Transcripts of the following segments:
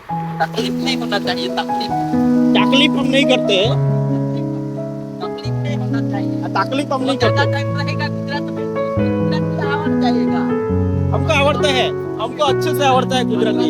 तकलीफ नहीं होना चाहिए, तकलीफ तकलीफ हम नहीं करते हैं, तकलीफ नहीं होना चाहिए। तकलीफ हम वो नहीं ज्यादा करते। टाइम रहेगा गुजरात में तो उसको गुजराती आवड़ जाएगा। हमको आवड़ता है, हमको अच्छे से आवड़ता है गुजराती।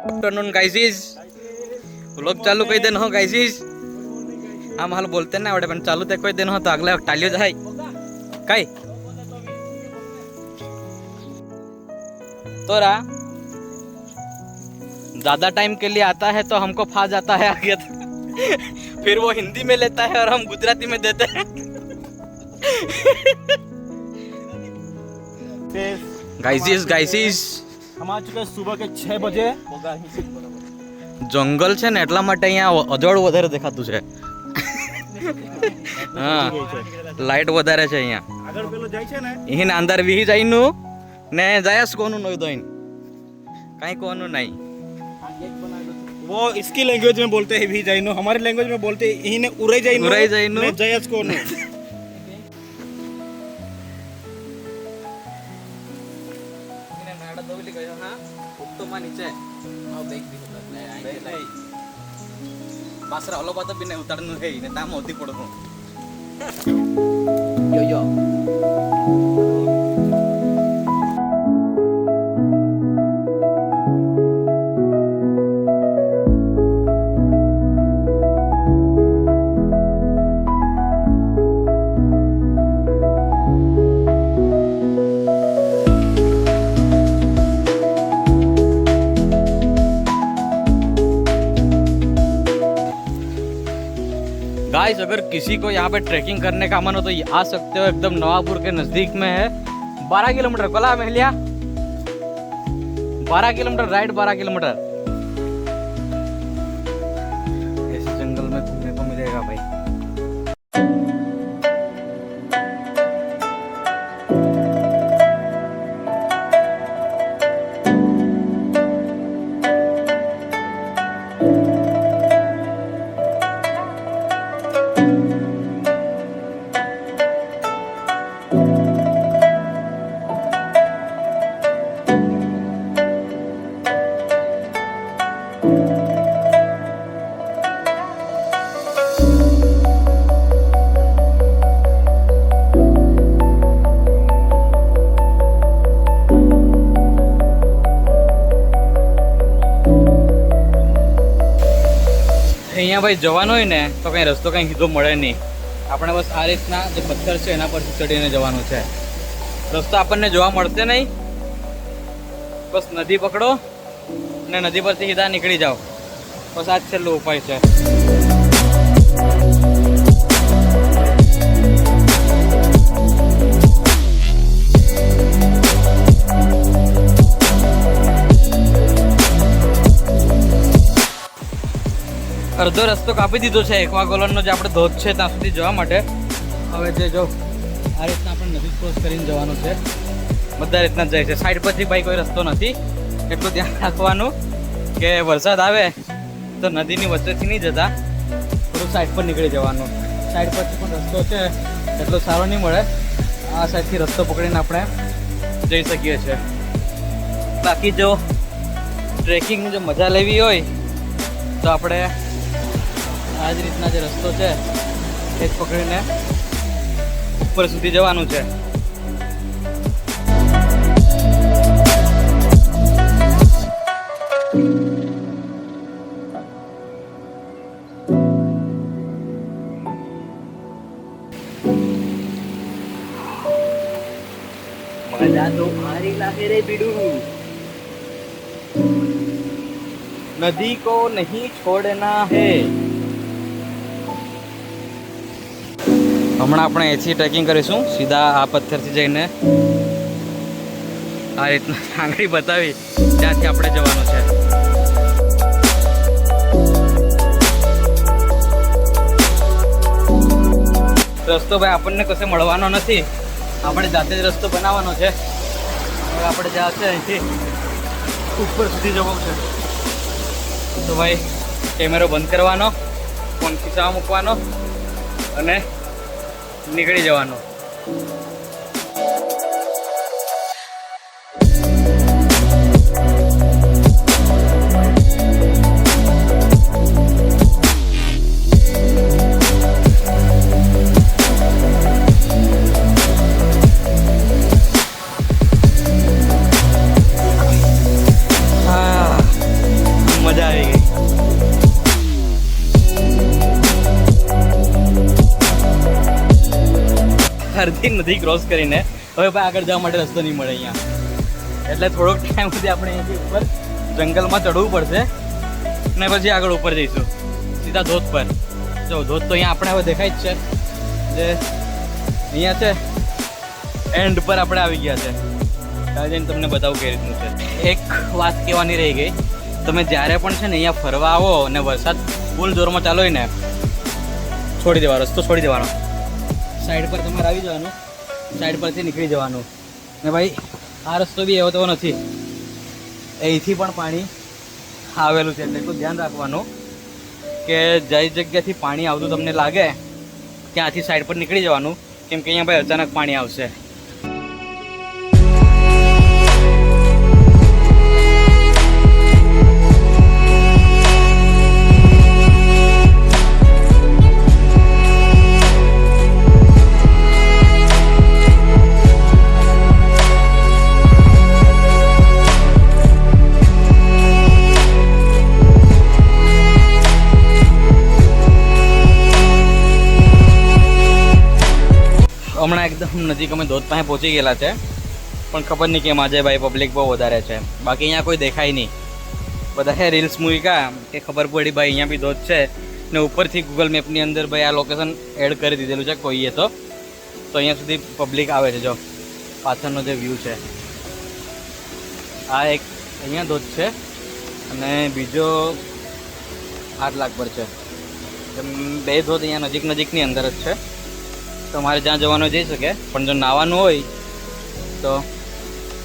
आफ्टरनून गाइसिस व्लॉग चालू कई दिन हो गाइसिस हम हाल बोलते ना आवडे पण चालू ते कोई दिन हो तो अगले टालियो जाय काय तोरा ज्यादा टाइम के लिए आता है तो हमको फा जाता है आगे फिर वो हिंदी में लेता है और हम गुजराती में देते हैं गाइसिस हम आ चुके हैं सुबह के 6 बजे। जंगल છે ને એટલા માટે અહીંયા અજોડ વધારે દેખાતું છે હા લાઈટ વધારે છે અહીંયા આગળ પેલો જાય છે ને અહીં અંદર વી જઈનું ને જાયસ કોનું નઈ દોઈન કાઈ કોનું નહીં वो इसकी लैंग्वेज में बोलते हैं भी जाइनो, हमारी लैंग्वेज में बोलते हैं इन्हें उरे जाइनो, उरे जाइनो, ने जयस को नो। એને નાડા દોલી ગયો હા ઉત્તમમાં નીચે આવ બેગ દીધો એટલે પાસરા ઓલો પાતો બિને ઉતારનું હે ને તામ હોતી પડો yo गाइस अगर किसी को यहाँ पे ट्रैकिंग करने का मन हो तो आ सकते हो, एकदम नवापुर के नजदीक में है। 12 किलोमीटर कोला महलिया 12 किलोमीटर राइड 12 किलोमीटर ऐसे जंगल में घूमने को मिलेगा भाई। અહીંયા ભાઈ જવાનું હોય ને તો કંઈ રસ્તો કંઈ સીધો મળે નહીં, આપણે બસ આ રીતના જે પથ્થર છે એના પરથી ચડીને જવાનું છે, રસ્તો આપણને જોવા મળશે નહીં, બસ નદી પકડો અને નદી પરથી સીધા નીકળી જાઓ, બસ આ જ છેલ્લો ઉપાય છે। અડધો રસ્તો કાપી દીધો છે એકવા કોલોનનો જે આપણે ધોધ છે ત્યાં સુધી જવા માટે। હવે જે જો આ રીતના આપણે નદી ક્રોસ કરીને જવાનું છે, બધા રીતના જાય છે, સાઈડ પરથી ભાઈ કોઈ રસ્તો નથી, એટલું ધ્યાન રાખવાનું કે વરસાદ આવે તો નદીની વચ્ચેથી નહીં જતા, થોડું સાઈડ પર નીકળી જવાનું, સાઈડ પરથી પણ રસ્તો છે એટલો સારો નહીં મળે, આ સાઈડથી રસ્તો પકડીને આપણે જઈ શકીએ છીએ. બાકી જો ટ્રેકિંગની જો મજા લેવી હોય તો આપણે આ જ રીતના જે રસ્તો છે એ જ પકડીને ઉપર સુધી જવાનું છે. મજા તો ભારી લાગે રે બીડું. નદી કો નહીં છોડના હે. હમણાં આપણે અહીંથી ટ્રેકિંગ કરીશું સીધા આ પથ્થરથી જઈને આ રીતના આંગળી બતાવી ત્યાંથી આપણે જવાનું છે. રસ્તો ભાઈ આપણને કશે મળવાનો નથી, આપણે જાતે જ રસ્તો બનાવવાનો છે. હવે આપણે જ્યાં છે અહીંથી ઉપર સુધી જવું છે. તો ભાઈ કેમેરો બંધ કરવાનો, ફોન ખીચામાં મૂકવાનો અને નીકળી જવાનો. મજા આવી ગઈ. અડધી નદી ક્રોસ કરીને હવે ભાઈ આગળ જવા માટે રસ્તો નહીં મળે અહીંયા, એટલે થોડોક ટાઈમ સુધી આપણે અહીંયાથી ઉપર જંગલમાં ચડવું પડશે ને પછી આગળ ઉપર જઈશું સીધા ધોધ પર. જો ધોધ તો અહીંયા આપણે હવે દેખાય જ છે, જે અહીંયા છે એન્ડ પર આપણે આવી ગયા છે. ત્યાં જઈને તમને બતાવું કઈ રીતનું છે. એક વાત કહેવાની રહી ગઈ, તમે જ્યારે પણ છે ને અહીંયા ફરવા આવો અને વરસાદ ફૂલ જોરમાં ચાલો હોય ને, છોડી દેવાનો રસ્તો, છોડી દેવાનો, સાઈડ પર તમારે આવી જવાનું, સાઈડ પરથી નીકળી જવાનું. ને ભાઈ આ રસ્તો બી એવો તો નથી, અહીંથી પણ પાણી આવેલું છે, એટલે એટલું ધ્યાન રાખવાનું કે જે જગ્યાથી પાણી આવતું તમને લાગે ત્યાંથી સાઈડ પર નીકળી જવાનું, કેમ કે અહીંયા ભાઈ અચાનક પાણી આવશે. હમણાં એકદમ નજીક અમે ધોધ પાસે પહોંચી ગયેલા છે, પણ ખબર નહીં કેમ આજે ભાઈ પબ્લિક બહુ વધારે છે. બાકી અહીંયા કોઈ દેખાય નહીં, બધાએ રીલ્સ મૂક્યા કે ખબર પડી ભાઈ અહીંયા બી ધોધ છે, ને ઉપરથી ગૂગલ મેપની અંદર ભાઈ આ લોકેશન એડ કરી દીધેલું છે કોઈએ તો અહીંયા સુધી પબ્લિક આવે છે. જો પાછળનો જે વ્યૂ છે, આ એક અહીંયા ધોધ છે અને બીજો 8 લાખ પર છે. બે ધોધ અહીંયા નજીકની અંદર જ છે. તમારે જ્યાં જવાનું જઈ શકે, પણ જો નાવાનું હોય તો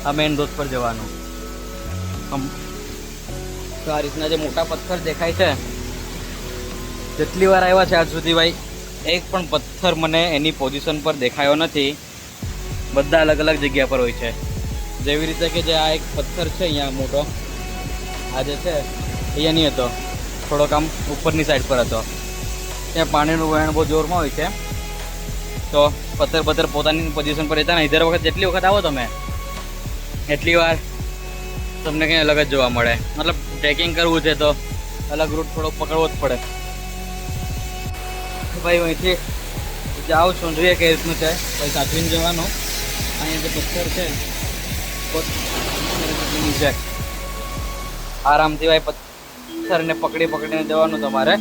આ મેઇન ધોધ પર જવાનું. તો આ રીતના જે મોટા પથ્થર દેખાય છે, જેટલી વાર આવ્યા છે આજ સુધી ભાઈ એક પણ પથ્થર મને એની પોઝિશન પર દેખાયો નથી. બધા અલગ અલગ જગ્યા પર હોય છે. જેવી રીતે કે જે આ એક પથ્થર છે અહીંયા મોટો, આ જે છે અહીંયા નહીં હતો, થોડોક આમ ઉપરની સાઈડ પર હતો. ત્યાં પાણીનું વહેણ બહુ જોરમાં હોય છે, તો પથ્થર પોતાની પોઝિશન પર રહેતા નહીં. દર વખત જેટલી વખત આવો તમે એટલી વાર તમને કંઈ અલગ જ જોવા મળે. મતલબ ટ્રેકિંગ કરવું છે તો અલગ રૂટ થોડોક પકડવો જ પડે. ભાઈ અહીંથી જાઉં છું, જોઈએ કઈ રીતનું છે. ભાઈ સાચવીને જવાનું. અહીંયા જે પથ્થર છે નીચે આરામથી ભાઈ પથ્થરને પકડીને જવાનું. તમારે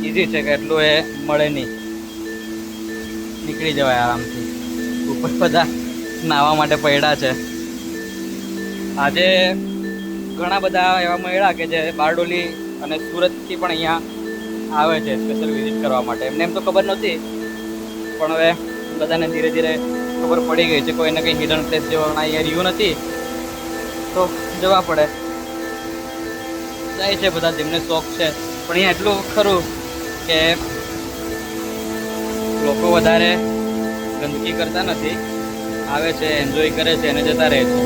ઇઝી છે કે એટલું એ મળે નહીં, નીકળી જવાય આરામથી. ઉપર બધા નાહવા માટે પડ્યા છે. આજે ઘણા બધા એવા મળ્યા કે જે બારડોલી અને સુરતથી પણ અહીંયા આવે છે સ્પેશિયલ વિઝિટ કરવા માટે. એમને એમ તો ખબર નહોતી, પણ હવે બધાને ધીરે ધીરે ખબર પડી ગઈ છે. કોઈને કંઈ હિડન પ્લેસ જવાના અહીંયા રહ્યું નથી તો જવા પડે. જાય છે બધા, જેમને શોખ છે. પણ અહીંયા એટલું ખરું કે લોકો વધારે ગંદકી કરતા નથી, આવે છે, એન્જોય કરે છે અને જતા રહે છે.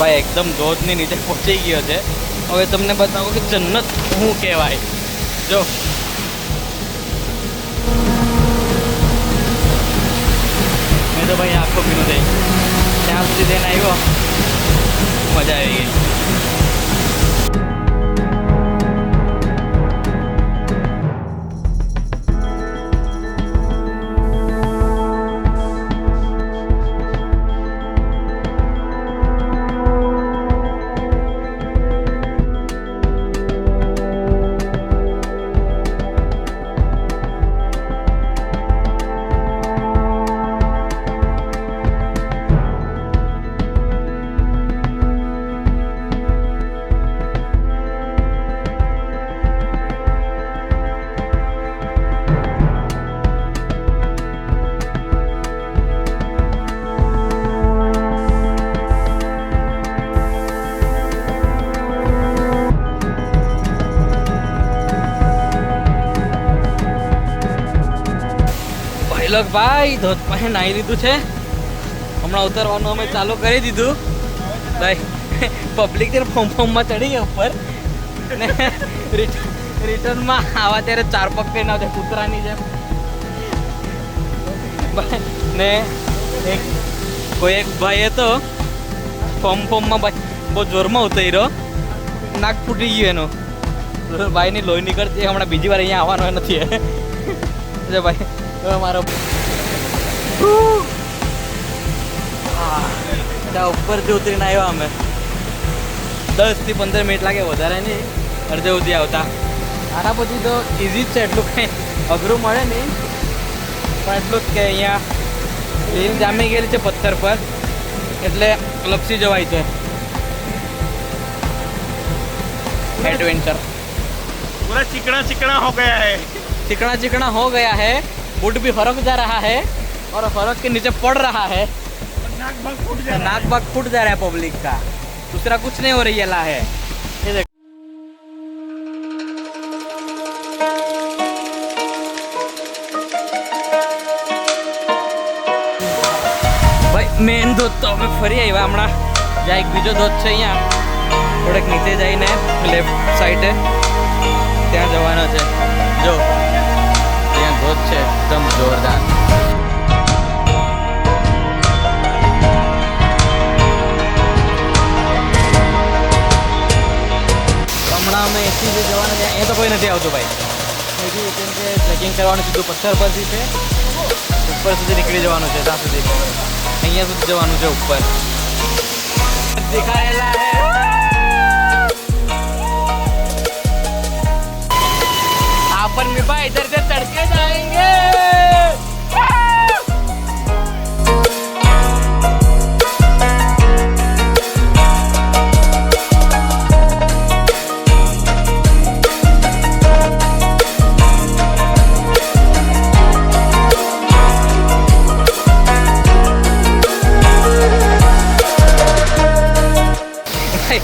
ભાઈ એકદમ ધોધની નીચે પહોંચી ગયો છે. હવે તમને બતાવો કે જન્નત શું કહેવાય. જો મેં તો ભાઈ આખો પીનો થઈ ત્યાં સુધી જઈને આવ્યો, મજા આવી ગઈ. ભાઈ ધોધ પાસે નાહી લીધું છે, હમણાં ઉતરવાનું અમે ચાલુ કરી દીધું. ભાઈ પબ્લિક ત્યારે ફોર્મમાં ચડી ગયા ઉપર ને રિટર્નમાં આવા ત્યારે 4 પગ કરીને આવતા કૂતરાની જેમ. ને એક ભાઈ હતો ફોર્મમાં બહુ જોરમાં ઉતર્યો, નાક ફૂટી ગયું એનું. ભાઈની લોહી નીકળતી, હમણાં બીજી વાર અહીંયા આવવાનો નથી. ભાઈ મારો ત્યાં ઉપરથી ઉતરીને આવ્યા અમે. 10 થી 15 મિનિટ લાગે, વધારે નહીં, અડધે સુધી આવતા. આના પછી તો ઇઝી જ છે, એટલું કંઈ અઘરું મળે નહીં, પણ એટલું જ કે અહીંયા લીલ જામી ગયેલી છે પથ્થર પર, એટલે લપસી જવાય છે. एडवेंचर पूरा चिकना चिकना हो गया है, चिकना चिकना हो गया है. वुड भी फरक जा रहा है और फरक के नीचे पड़ रहा है. नाक भाग फूट जा रहा है. नाक भाग फूट जा रहा है पब्लिक का, दूसरा कुछ नहीं हो रही है. ला है ये देख ભાઈ મેન ધોધ તો અમે ફરી આવ્યા હમણાં. જ્યાં એક બીજો ધોધ છે અહીંયા થોડેક નીચે જઈને લેફ્ટ સાઈડે ત્યાં જવાનો છે. જો ત્યાં ધોધ છે એકદમ જોરદાર. હમણાં અમે એસી જે જવાના છે એ તો કોઈ નથી આવતું ભાઈ. એથી કેમ કે ટ્રેકિંગ કરવાનું સીધું પથ્થર પરથી છે, ઉપર સુધી નીકળી જવાનું છે, ત્યાં સુધી અહીંયા સુધી જવાનું છે ઉપર. દેખાયેલા હે अपन में भाई इधर से चढ़ के जाएंगे. ભાઈ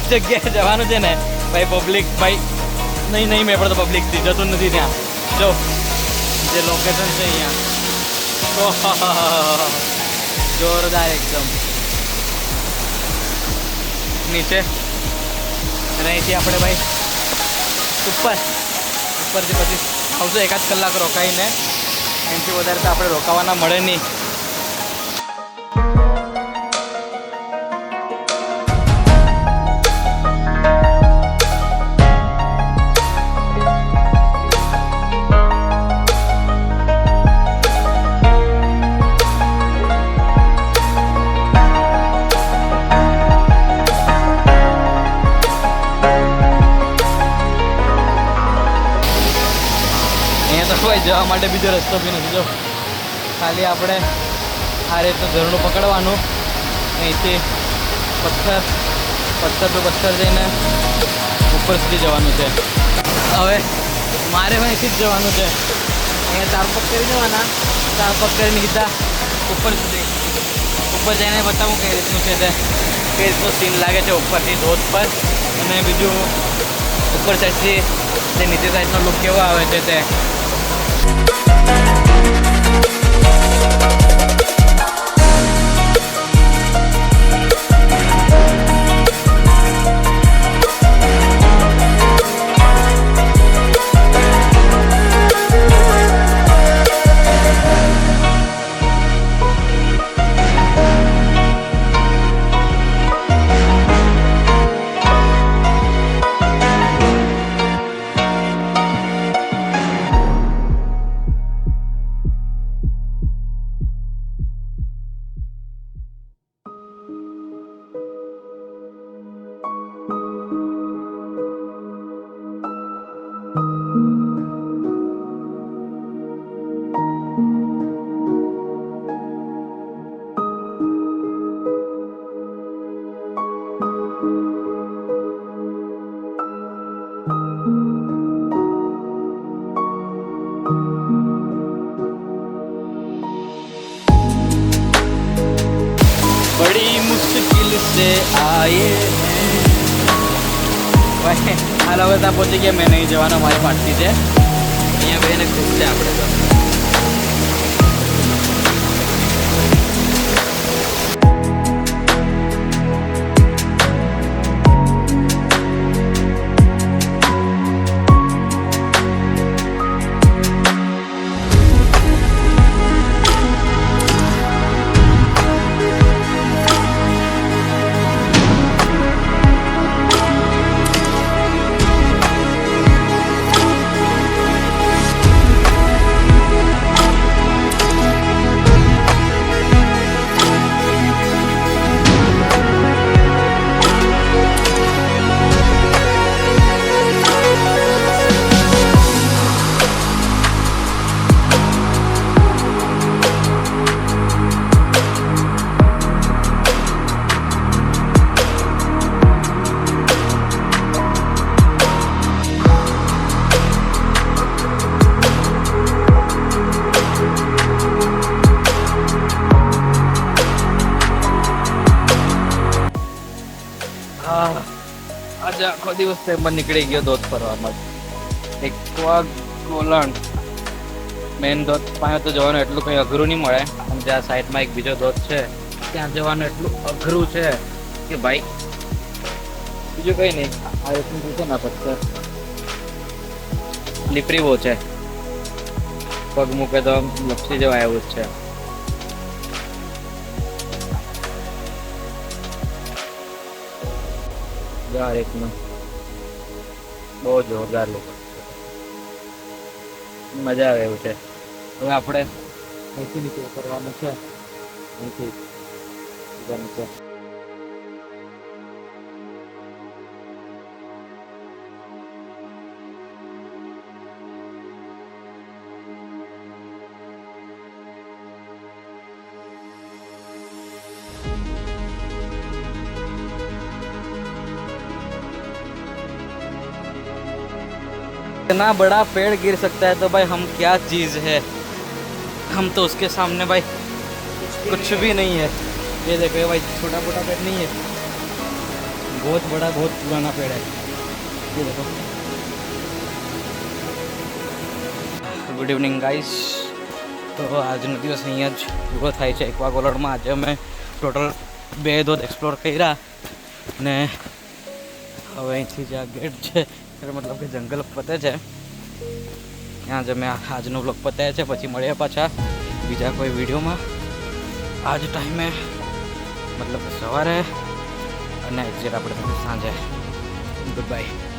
જગ્યાએ જવાનું છે ને ભાઈ, પબ્લિક ભાઈ નહીં નહીં મેં પણ તો પબ્લિક થી જતું નથી ત્યાં. જો જે લોકેશન છે અહીંયા જોરદાર એકદમ નીચે, અને અહીંથી આપણે ભાઈ ઉપરથી પછી આવશું. 1 કલાક રોકાઈને, એનાથી વધારે તો આપણે રોકાવાના મળે નહીં. જવા માટે બીજો રસ્તો બી નથી. જો ખાલી આપણે આ રીતનું ઝરણું પકડવાનું, અહીંથી પથ્થર તો પથ્થર જઈને ઉપર સુધી જવાનું છે. હવે મારે અહીંથી જ જવાનું છે. અહીંયા 4 પગ કરી જવાના, 4 પગ કરીને સીધા ઉપર સુધી. ઉપર જઈને બતાવું કઈ રીતનું છે તે, કઈ રીતનું સીન લાગે છે ઉપરથી ધોધ પર, અને બીજું ઉપર સાઈડથી તે નીચે સાઈડનો લુક કેવો આવે છે તે. बड़ी मुश्किल से आए ભાઈ હાલ હવે ત્યાં પહોંચી ગયા. મેં નહીં જવાનો, મારી પાર્ટી છે. અહીંયા બેને ખુશ છે આપણે તો. આજે આખો દિવસ તેમાં નીકળી ગયો ધોધ ફરવામાં. એકવા ગોલણ મેઇન ધોધ પાસે તો જવાનું એટલું કંઈ અઘરું નહીં મળે, અને ત્યાં સાઈડમાં એક બીજો ધોધ છે ત્યાં જવાનું એટલું અઘરું છે કે ભાઈ બીજું કંઈ નહીં. આ રીતનું છે ને પથ્થર લીપરી બહુ છે, પગ મૂકે તો લપસી જવાય એવું જ છે. રીતનું બહુ જોરદાર લોકો, મજા આવે એવું છે. હવે આપણે અહીંથી નીચે કરવાનું છે, અહીંથી નીચે. इतना बड़ा पेड़ गिर सकता है तो भाई हम क्या चीज़ है, हम तो उसके सामने भाई कुछ भी नहीं है. ये देखो ये भाई छोटा मोटा पेड़ नहीं है, बहुत बड़ा बहुत पुराना पेड़ है. ये देखो. Good evening guys. તો આજનો દિવસ અહીંયા જ પૂરો થાય છે એકવા ગોલણમાં. આજે અમે ટોટલ 2 ધોધ એક્સપ્લોર કર્યા, ને હવે અહીંથી જે આ ગેટ છે મતલબ કે જંગલ પતે છે ત્યાં જ અમે આજનો બ્લોગ પતાવ્યા છે. પછી મળીએ પાછા બીજા કોઈ વિડીયોમાં આ જ ટાઈમે, મતલબ કે સવારે, અને એક્ઝેક્ટ આપણે સાંજે. Good bye.